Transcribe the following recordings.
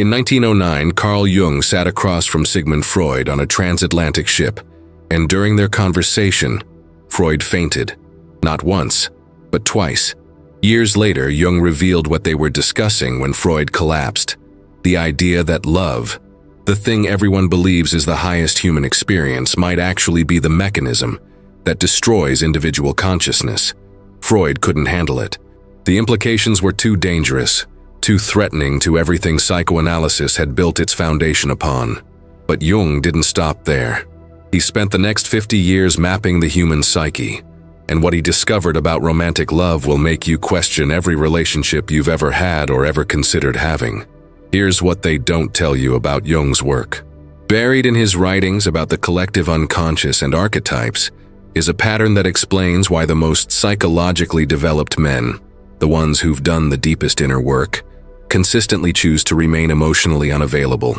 In 1909, Carl Jung sat across from Sigmund Freud on a transatlantic ship, and during their conversation, Freud fainted. Not once, but twice. Years later, Jung revealed what they were discussing when Freud collapsed. The idea that love, the thing everyone believes is the highest human experience, might actually be the mechanism that destroys individual consciousness. Freud couldn't handle it. The implications were too dangerous, too threatening to everything psychoanalysis had built its foundation upon. But Jung didn't stop there. He spent the next 50 years mapping the human psyche, and what he discovered about romantic love will make you question every relationship you've ever had or ever considered having. Here's what they don't tell you about Jung's work. Buried in his writings about the collective unconscious and archetypes is a pattern that explains why the most psychologically developed men, the ones who've done the deepest inner work, consistently choose to remain emotionally unavailable.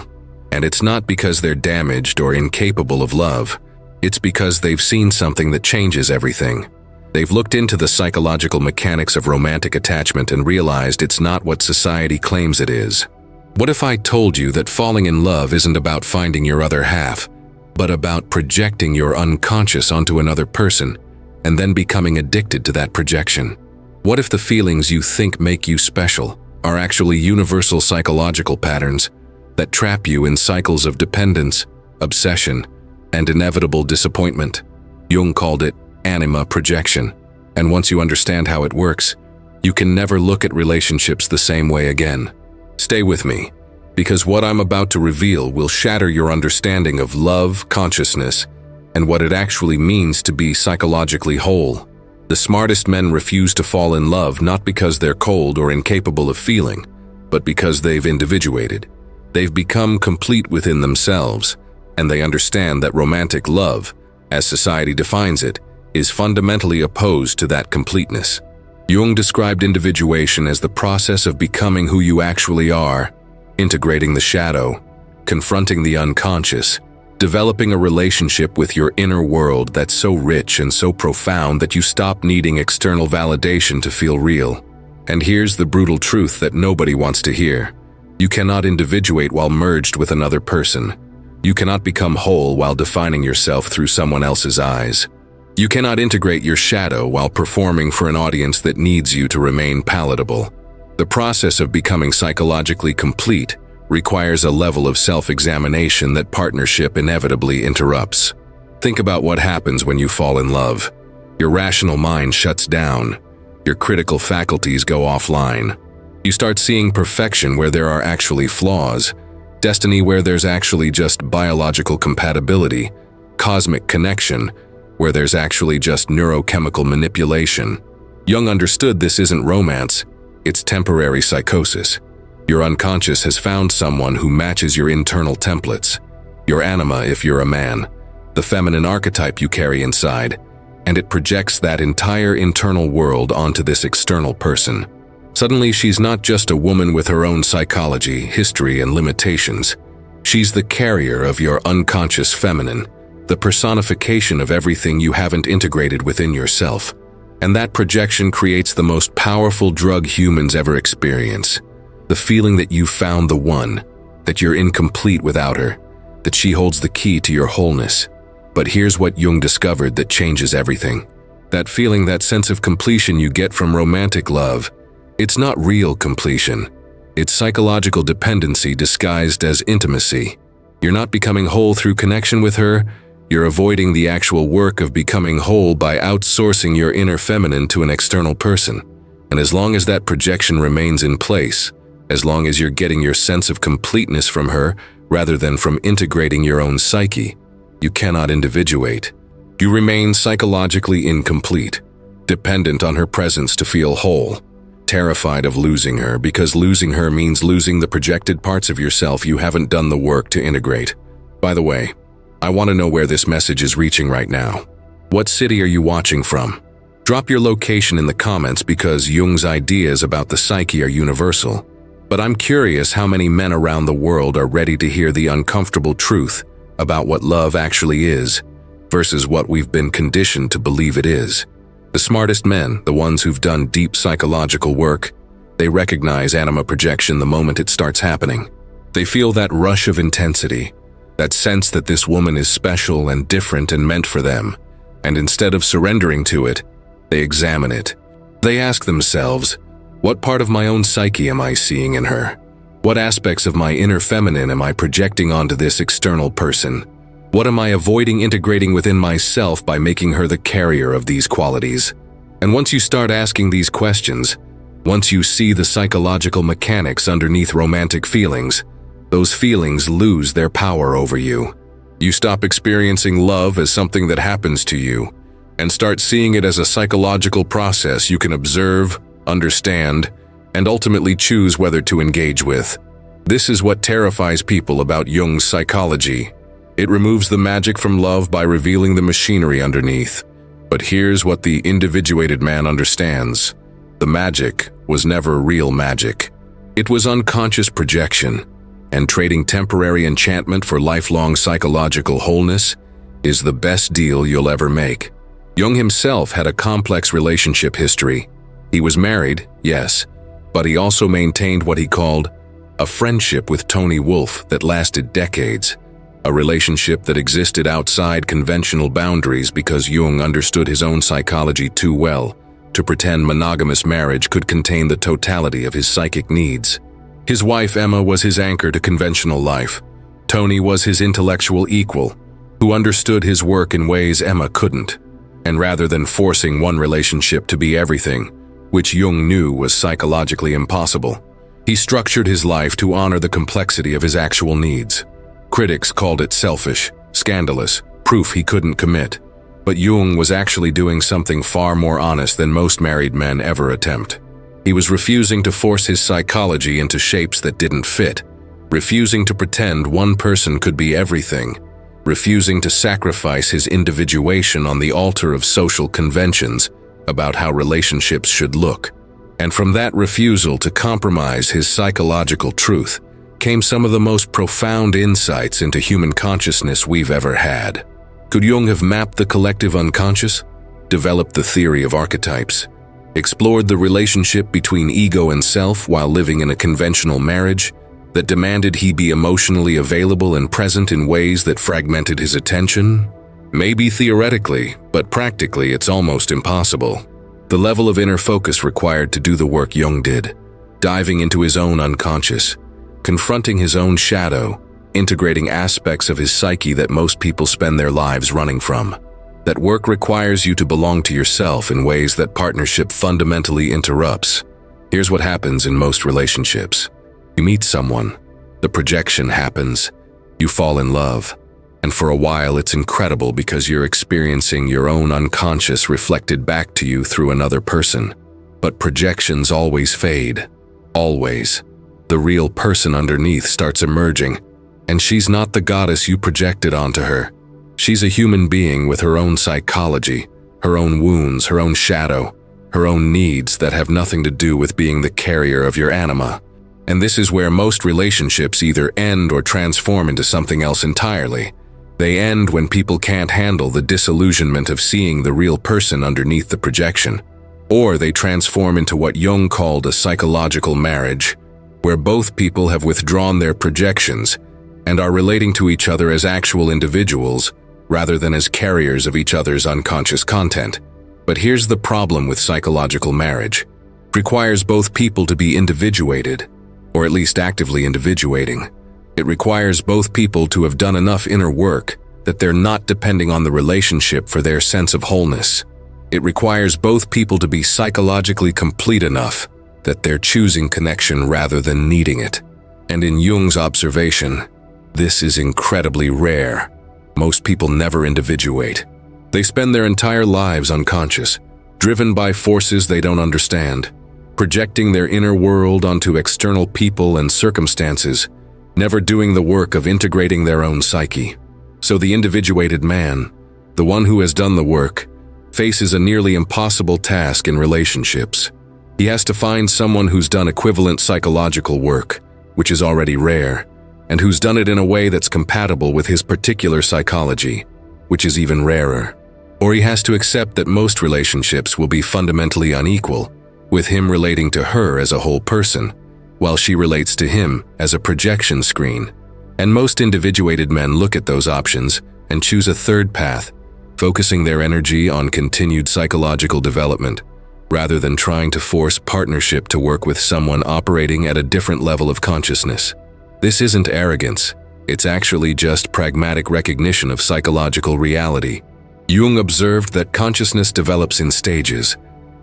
And it's not because they're damaged or incapable of love. It's because they've seen something that changes everything. They've looked into the psychological mechanics of romantic attachment and realized it's not what society claims it is. What if I told you that falling in love isn't about finding your other half, but about projecting your unconscious onto another person and then becoming addicted to that projection? What if the feelings you think make you special are actually universal psychological patterns that trap you in cycles of dependence, obsession, and inevitable disappointment? Jung called it Anima projection. And once you understand how it works, you can never look at relationships the same way again. Stay with me, because what I'm about to reveal will shatter your understanding of love, consciousness, and what it actually means to be psychologically whole. The smartest men refuse to fall in love not because they're cold or incapable of feeling, but because they've individuated. They've become complete within themselves, and they understand that romantic love, as society defines it, is fundamentally opposed to that completeness. Jung described individuation as the process of becoming who you actually are, integrating the shadow, confronting the unconscious, developing a relationship with your inner world that's so rich and so profound that you stop needing external validation to feel real. And here's the brutal truth that nobody wants to hear. You cannot individuate while merged with another person. You cannot become whole while defining yourself through someone else's eyes. You cannot integrate your shadow while performing for an audience that needs you to remain palatable. The process of becoming psychologically complete requires a level of self-examination that partnership inevitably interrupts. Think about what happens when you fall in love. Your rational mind shuts down. Your critical faculties go offline. You start seeing perfection where there are actually flaws, destiny where there's actually just biological compatibility, cosmic connection where there's actually just neurochemical manipulation. Jung understood this isn't romance, it's temporary psychosis. Your unconscious has found someone who matches your internal templates, your anima if you're a man, the feminine archetype you carry inside, and it projects that entire internal world onto this external person. Suddenly, she's not just a woman with her own psychology, history, and limitations. She's the carrier of your unconscious feminine, the personification of everything you haven't integrated within yourself. And that projection creates the most powerful drug humans ever experience. The feeling that you've found the one, that you're incomplete without her, that she holds the key to your wholeness. But here's what Jung discovered that changes everything. That feeling, that sense of completion you get from romantic love, it's not real completion. It's psychological dependency disguised as intimacy. You're not becoming whole through connection with her, you're avoiding the actual work of becoming whole by outsourcing your inner feminine to an external person. And as long as that projection remains in place, as long as you're getting your sense of completeness from her rather than from integrating your own psyche, you cannot individuate. You remain psychologically incomplete, dependent on her presence to feel whole, terrified of losing her because losing her means losing the projected parts of yourself you haven't done the work to integrate. By the way, I want to know where this message is reaching right now. What city are you watching from? Drop your location in the comments because Jung's ideas about the psyche are universal. But I'm curious how many men around the world are ready to hear the uncomfortable truth about what love actually is versus what we've been conditioned to believe it is. The smartest men, the ones who've done deep psychological work, they recognize anima projection the moment it starts happening. They feel that rush of intensity, that sense that this woman is special and different and meant for them, and instead of surrendering to it, they examine it. They ask themselves, what part of my own psyche am I seeing in her? What aspects of my inner feminine am I projecting onto this external person? What am I avoiding integrating within myself by making her the carrier of these qualities? And once you start asking these questions, once you see the psychological mechanics underneath romantic feelings, those feelings lose their power over you. You stop experiencing love as something that happens to you, and start seeing it as a psychological process you can observe, understand, and ultimately choose whether to engage with. This is what terrifies people about Jung's psychology. It removes the magic from love by revealing the machinery underneath. But here's what the individuated man understands. The magic was never real magic. It was unconscious projection, and trading temporary enchantment for lifelong psychological wholeness is the best deal you'll ever make. Jung himself had a complex relationship history. He was married, yes, but he also maintained what he called a friendship with Tony Wolfe that lasted decades, a relationship that existed outside conventional boundaries because Jung understood his own psychology too well to pretend monogamous marriage could contain the totality of his psychic needs. His wife Emma was his anchor to conventional life. Tony was his intellectual equal, who understood his work in ways Emma couldn't. And rather than forcing one relationship to be everything, which Jung knew was psychologically impossible, he structured his life to honor the complexity of his actual needs. Critics called it selfish, scandalous, proof he couldn't commit. But Jung was actually doing something far more honest than most married men ever attempt. He was refusing to force his psychology into shapes that didn't fit, refusing to pretend one person could be everything, refusing to sacrifice his individuation on the altar of social conventions about how relationships should look. And from that refusal to compromise his psychological truth came some of the most profound insights into human consciousness we've ever had. Could Jung have mapped the collective unconscious, developed the theory of archetypes, explored the relationship between ego and self while living in a conventional marriage that demanded he be emotionally available and present in ways that fragmented his attention? Maybe theoretically, but practically it's almost impossible. The level of inner focus required to do the work Jung did, diving into his own unconscious, confronting his own shadow, integrating aspects of his psyche that most people spend their lives running from. That work requires you to belong to yourself in ways that partnership fundamentally interrupts. Here's what happens in most relationships. You meet someone, the projection happens, you fall in love, and for a while it's incredible because you're experiencing your own unconscious reflected back to you through another person. But projections always fade. Always. The real person underneath starts emerging, and she's not the goddess you projected onto her. She's a human being with her own psychology, her own wounds, her own shadow, her own needs that have nothing to do with being the carrier of your anima. And this is where most relationships either end or transform into something else entirely. They end when people can't handle the disillusionment of seeing the real person underneath the projection. Or they transform into what Jung called a psychological marriage, where both people have withdrawn their projections and are relating to each other as actual individuals rather than as carriers of each other's unconscious content. But here's the problem with psychological marriage. It requires both people to be individuated, or at least actively individuating. It requires both people to have done enough inner work that they're not depending on the relationship for their sense of wholeness. It requires both people to be psychologically complete enough that they're choosing connection rather than needing it. And in Jung's observation, this is incredibly rare. Most people never individuate. They spend their entire lives unconscious, driven by forces they don't understand, projecting their inner world onto external people and circumstances, never doing the work of integrating their own psyche. So the individuated man, the one who has done the work, faces a nearly impossible task in relationships. He has to find someone who's done equivalent psychological work, which is already rare, and who's done it in a way that's compatible with his particular psychology, which is even rarer. Or he has to accept that most relationships will be fundamentally unequal, with him relating to her as a whole person, while she relates to him as a projection screen. And most individuated men look at those options and choose a third path, focusing their energy on continued psychological development, rather than trying to force partnership to work with someone operating at a different level of consciousness. This isn't arrogance, it's actually just pragmatic recognition of psychological reality. Jung observed that consciousness develops in stages,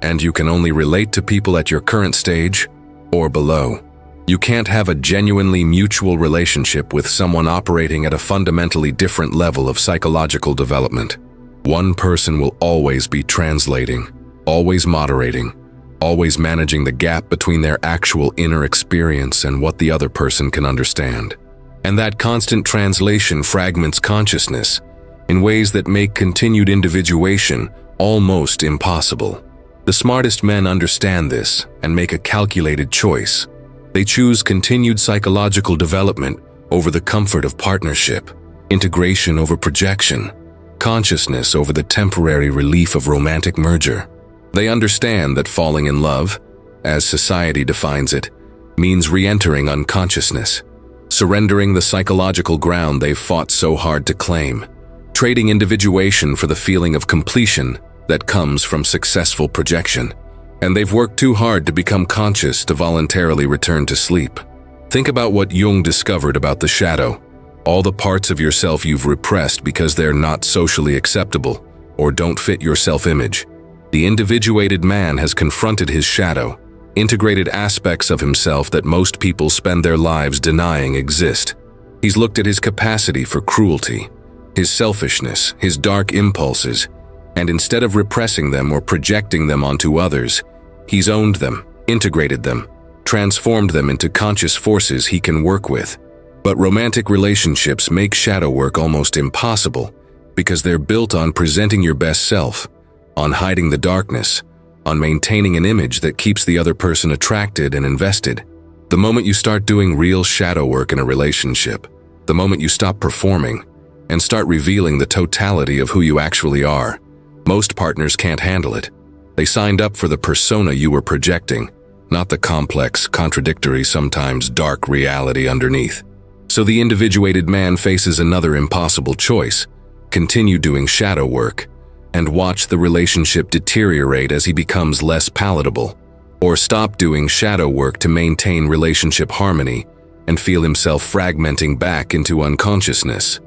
and you can only relate to people at your current stage or below. You can't have a genuinely mutual relationship with someone operating at a fundamentally different level of psychological development. One person will always be translating, always moderating, always managing the gap between their actual inner experience and what the other person can understand. And that constant translation fragments consciousness in ways that make continued individuation almost impossible. The smartest men understand this and make a calculated choice. They choose continued psychological development over the comfort of partnership, integration over projection, consciousness over the temporary relief of romantic merger. They understand that falling in love, as society defines it, means re-entering unconsciousness, surrendering the psychological ground they've fought so hard to claim, trading individuation for the feeling of completion that comes from successful projection. And they've worked too hard to become conscious to voluntarily return to sleep. Think about what Jung discovered about the shadow, all the parts of yourself you've repressed because they're not socially acceptable or don't fit your self-image. The individuated man has confronted his shadow, integrated aspects of himself that most people spend their lives denying exist. He's looked at his capacity for cruelty, his selfishness, his dark impulses, and instead of repressing them or projecting them onto others, he's owned them, integrated them, transformed them into conscious forces he can work with. But romantic relationships make shadow work almost impossible because they're built on presenting your best self, on hiding the darkness, on maintaining an image that keeps the other person attracted and invested. The moment you start doing real shadow work in a relationship, the moment you stop performing and start revealing the totality of who you actually are, most partners can't handle it. They signed up for the persona you were projecting, not the complex, contradictory, sometimes dark reality underneath. So the individuated man faces another impossible choice: continue doing shadow work and watch the relationship deteriorate as he becomes less palatable, or stop doing shadow work to maintain relationship harmony and feel himself fragmenting back into unconsciousness.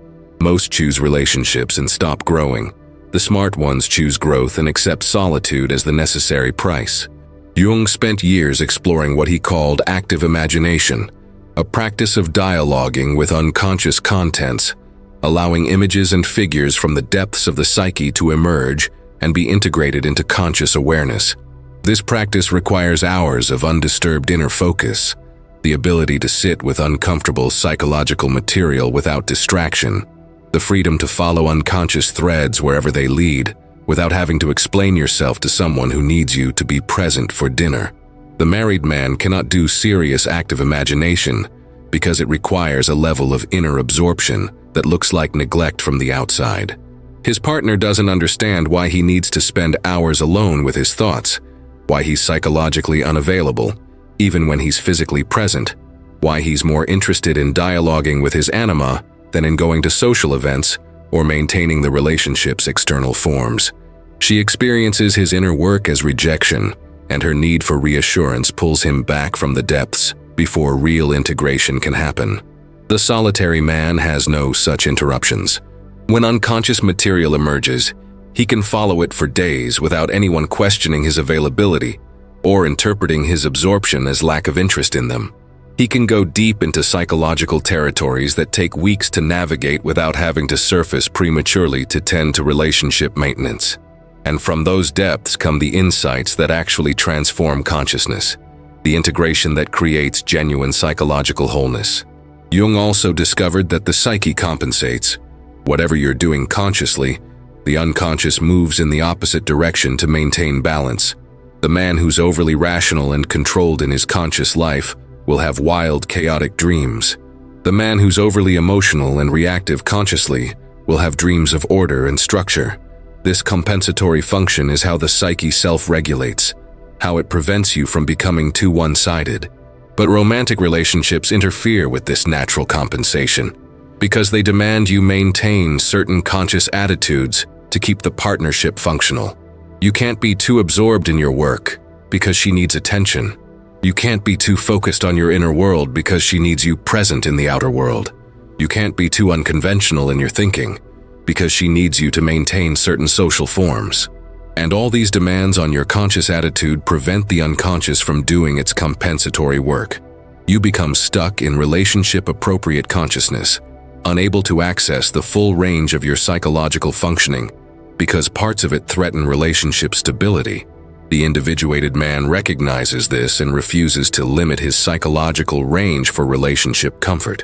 Most choose relationships and stop growing. The smart ones choose growth and accept solitude as the necessary price. Jung spent years exploring what he called active imagination, a practice of dialoguing with unconscious contents, allowing images and figures from the depths of the psyche to emerge and be integrated into conscious awareness. This practice requires hours of undisturbed inner focus, the ability to sit with uncomfortable psychological material without distraction, the freedom to follow unconscious threads wherever they lead, without having to explain yourself to someone who needs you to be present for dinner. The married man cannot do serious active imagination because it requires a level of inner absorption that looks like neglect from the outside. His partner doesn't understand why he needs to spend hours alone with his thoughts, why he's psychologically unavailable, even when he's physically present, why he's more interested in dialoguing with his anima than in going to social events or maintaining the relationship's external forms. She experiences his inner work as rejection, and her need for reassurance pulls him back from the depths before real integration can happen. The solitary man has no such interruptions. When unconscious material emerges, he can follow it for days without anyone questioning his availability or interpreting his absorption as lack of interest in them. He can go deep into psychological territories that take weeks to navigate without having to surface prematurely to tend to relationship maintenance. And from those depths come the insights that actually transform consciousness, the integration that creates genuine psychological wholeness. Jung also discovered that the psyche compensates. Whatever you're doing consciously, the unconscious moves in the opposite direction to maintain balance. The man who's overly rational and controlled in his conscious life will have wild, chaotic dreams. The man who's overly emotional and reactive consciously will have dreams of order and structure. This compensatory function is how the psyche self-regulates, how it prevents you from becoming too one-sided. But romantic relationships interfere with this natural compensation because they demand you maintain certain conscious attitudes to keep the partnership functional. You can't be too absorbed in your work because she needs attention. You can't be too focused on your inner world because she needs you present in the outer world. You can't be too unconventional in your thinking because she needs you to maintain certain social forms. And all these demands on your conscious attitude prevent the unconscious from doing its compensatory work. You become stuck in relationship-appropriate consciousness, unable to access the full range of your psychological functioning because parts of it threaten relationship stability. The individuated man recognizes this and refuses to limit his psychological range for relationship comfort.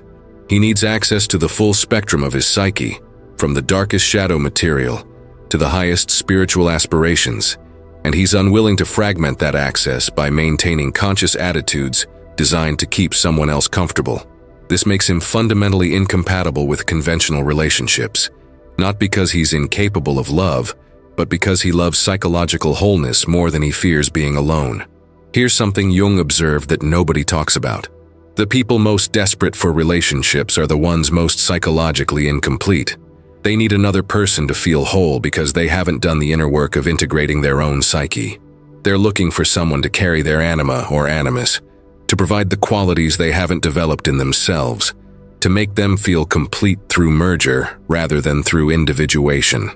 He needs access to the full spectrum of his psyche, from the darkest shadow material to the highest spiritual aspirations, and he's unwilling to fragment that access by maintaining conscious attitudes designed to keep someone else comfortable. This makes him fundamentally incompatible with conventional relationships, not because he's incapable of love, but because he loves psychological wholeness more than he fears being alone. Here's something Jung observed that nobody talks about. The people most desperate for relationships are the ones most psychologically incomplete. They need another person to feel whole because they haven't done the inner work of integrating their own psyche. They're looking for someone to carry their anima or animus, to provide the qualities they haven't developed in themselves, to make them feel complete through merger rather than through individuation.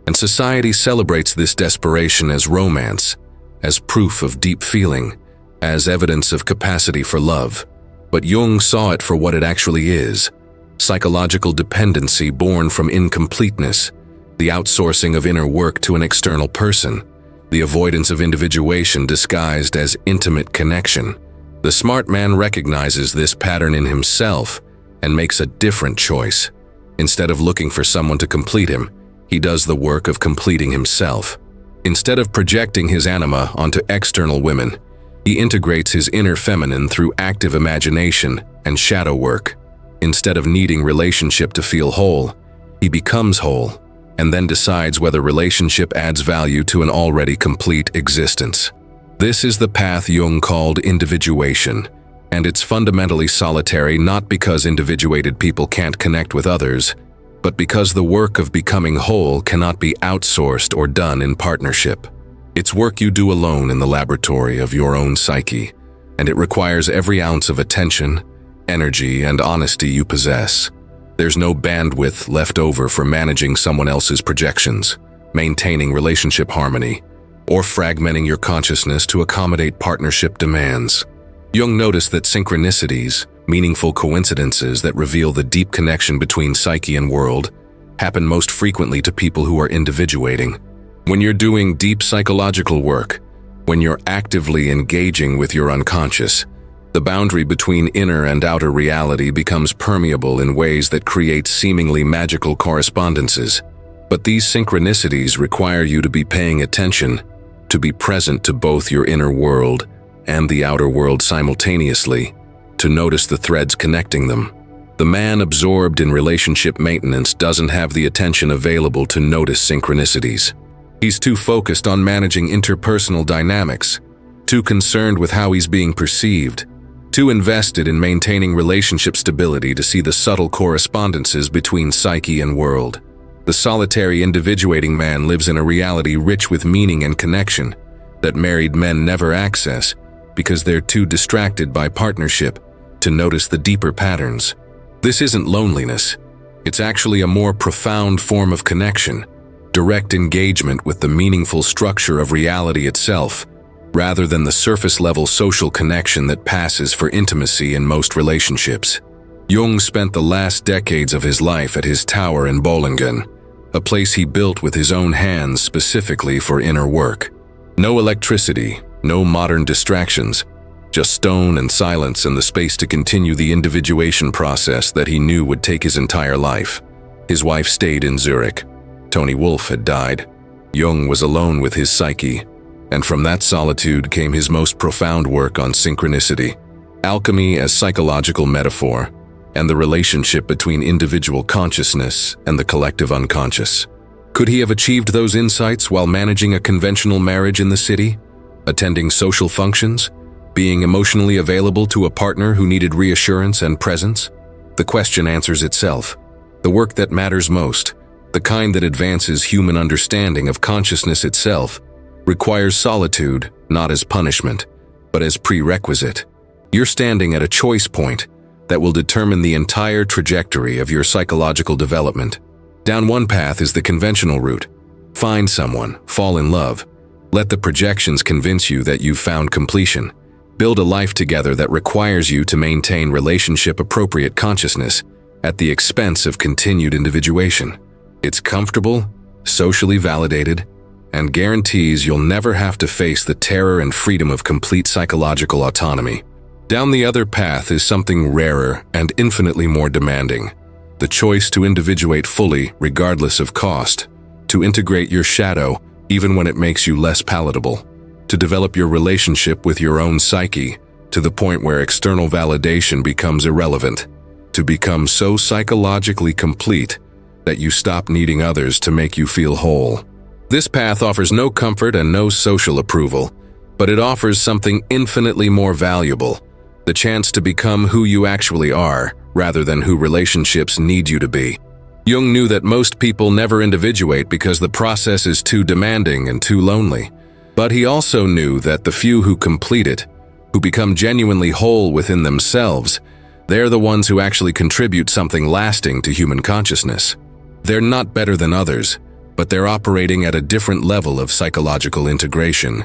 And society celebrates this desperation as romance, as proof of deep feeling, as evidence of capacity for love. But Jung saw it for what it actually is: psychological dependency born from incompleteness, the outsourcing of inner work to an external person, the avoidance of individuation disguised as intimate connection. The smart man recognizes this pattern in himself and makes a different choice. Instead of looking for someone to complete him, he does the work of completing himself. Instead of projecting his anima onto external women, he integrates his inner feminine through active imagination and shadow work. Instead of needing relationship to feel whole, he becomes whole, and then decides whether relationship adds value to an already complete existence. This is the path Jung called individuation, and it's fundamentally solitary not because individuated people can't connect with others, but because the work of becoming whole cannot be outsourced or done in partnership. It's work you do alone in the laboratory of your own psyche, and it requires every ounce of attention, energy, and honesty you possess. There's no bandwidth left over for managing someone else's projections, maintaining relationship harmony, or fragmenting your consciousness to accommodate partnership demands. Jung noticed that synchronicities, meaningful coincidences that reveal the deep connection between psyche and world, happen most frequently to people who are individuating. When you're doing deep psychological work, when you're actively engaging with your unconscious, the boundary between inner and outer reality becomes permeable in ways that create seemingly magical correspondences. But these synchronicities require you to be paying attention, to be present to both your inner world and the outer world simultaneously, to notice the threads connecting them. The man absorbed in relationship maintenance doesn't have the attention available to notice synchronicities. He's too focused on managing interpersonal dynamics, too concerned with how he's being perceived, too invested in maintaining relationship stability to see the subtle correspondences between psyche and world. The solitary individuating man lives in a reality rich with meaning and connection that married men never access because they're too distracted by partnership to notice the deeper patterns. This isn't loneliness. It's actually a more profound form of connection, direct engagement with the meaningful structure of reality itself, rather than the surface-level social connection that passes for intimacy in most relationships. Jung spent the last decades of his life at his tower in Bollingen, a place he built with his own hands specifically for inner work. No electricity, no modern distractions, just stone and silence and the space to continue the individuation process that he knew would take his entire life. His wife stayed in Zurich. Tony Wolff had died. Jung was alone with his psyche, and from that solitude came his most profound work on synchronicity, alchemy as psychological metaphor, and the relationship between individual consciousness and the collective unconscious. Could he have achieved those insights while managing a conventional marriage in the city, attending social functions, Being emotionally available to a partner who needed reassurance and presence? The question answers itself. The work that matters most, the kind that advances human understanding of consciousness itself, requires solitude, not as punishment, but as prerequisite. You're standing at a choice point that will determine the entire trajectory of your psychological development. Down one path is the conventional route. Find someone, fall in love. Let the projections convince you that you've found completion. Build a life together that requires you to maintain relationship-appropriate consciousness at the expense of continued individuation. It's comfortable, socially validated, and guarantees you'll never have to face the terror and freedom of complete psychological autonomy. Down the other path is something rarer and infinitely more demanding. The choice to individuate fully, regardless of cost. To integrate your shadow, even when it makes you less palatable. To develop your relationship with your own psyche, to the point where external validation becomes irrelevant. To become so psychologically complete that you stop needing others to make you feel whole. This path offers no comfort and no social approval, but it offers something infinitely more valuable. The chance to become who you actually are, rather than who relationships need you to be. Jung knew that most people never individuate because the process is too demanding and too lonely. But he also knew that the few who complete it, who become genuinely whole within themselves, they're the ones who actually contribute something lasting to human consciousness. They're not better than others, but they're operating at a different level of psychological integration.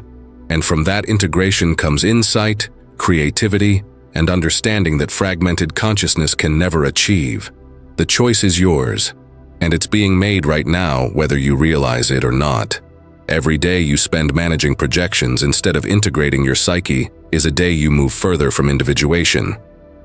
And from that integration comes insight, creativity, and understanding that fragmented consciousness can never achieve. The choice is yours, and it's being made right now whether you realize it or not. Every day you spend managing projections instead of integrating your psyche is a day you move further from individuation.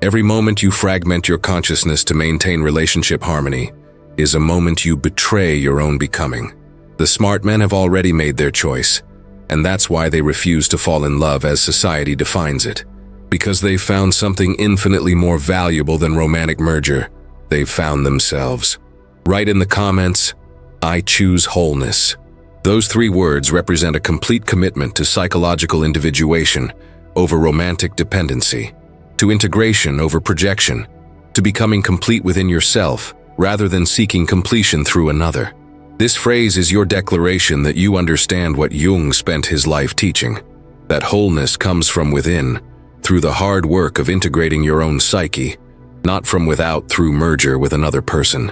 Every moment you fragment your consciousness to maintain relationship harmony is a moment you betray your own becoming. The smart men have already made their choice, and that's why they refuse to fall in love as society defines it. Because they've found something infinitely more valuable than romantic merger. They've found themselves. Write in the comments, "I choose wholeness." Those 3 words represent a complete commitment to psychological individuation over romantic dependency, to integration over projection, to becoming complete within yourself rather than seeking completion through another. This phrase is your declaration that you understand what Jung spent his life teaching, that wholeness comes from within, through the hard work of integrating your own psyche, not from without through merger with another person.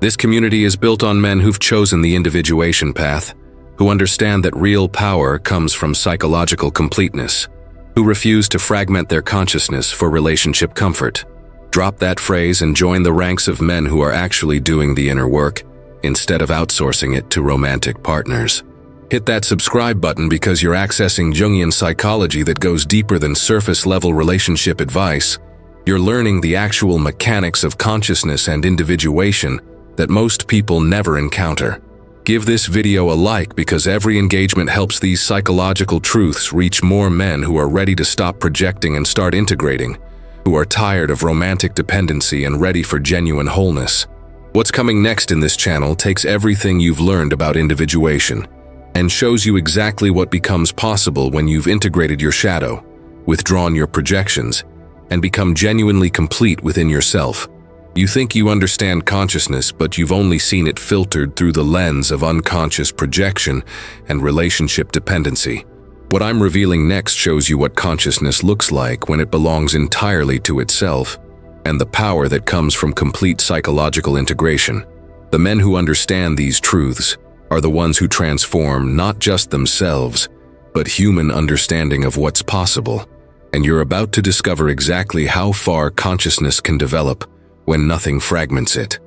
This community is built on men who've chosen the individuation path, who understand that real power comes from psychological completeness, who refuse to fragment their consciousness for relationship comfort. Drop that phrase and join the ranks of men who are actually doing the inner work, instead of outsourcing it to romantic partners. Hit that subscribe button because you're accessing Jungian psychology that goes deeper than surface-level relationship advice. You're learning the actual mechanics of consciousness and individuation that most people never encounter. Give this video a like because every engagement helps these psychological truths reach more men who are ready to stop projecting and start integrating, who are tired of romantic dependency and ready for genuine wholeness. What's coming next in this channel takes everything you've learned about individuation and shows you exactly what becomes possible when you've integrated your shadow, withdrawn your projections, and become genuinely complete within yourself. You think you understand consciousness, but you've only seen it filtered through the lens of unconscious projection and relationship dependency. What I'm revealing next shows you what consciousness looks like when it belongs entirely to itself, and the power that comes from complete psychological integration. The men who understand these truths are the ones who transform not just themselves, but human understanding of what's possible. And you're about to discover exactly how far consciousness can develop when nothing fragments it.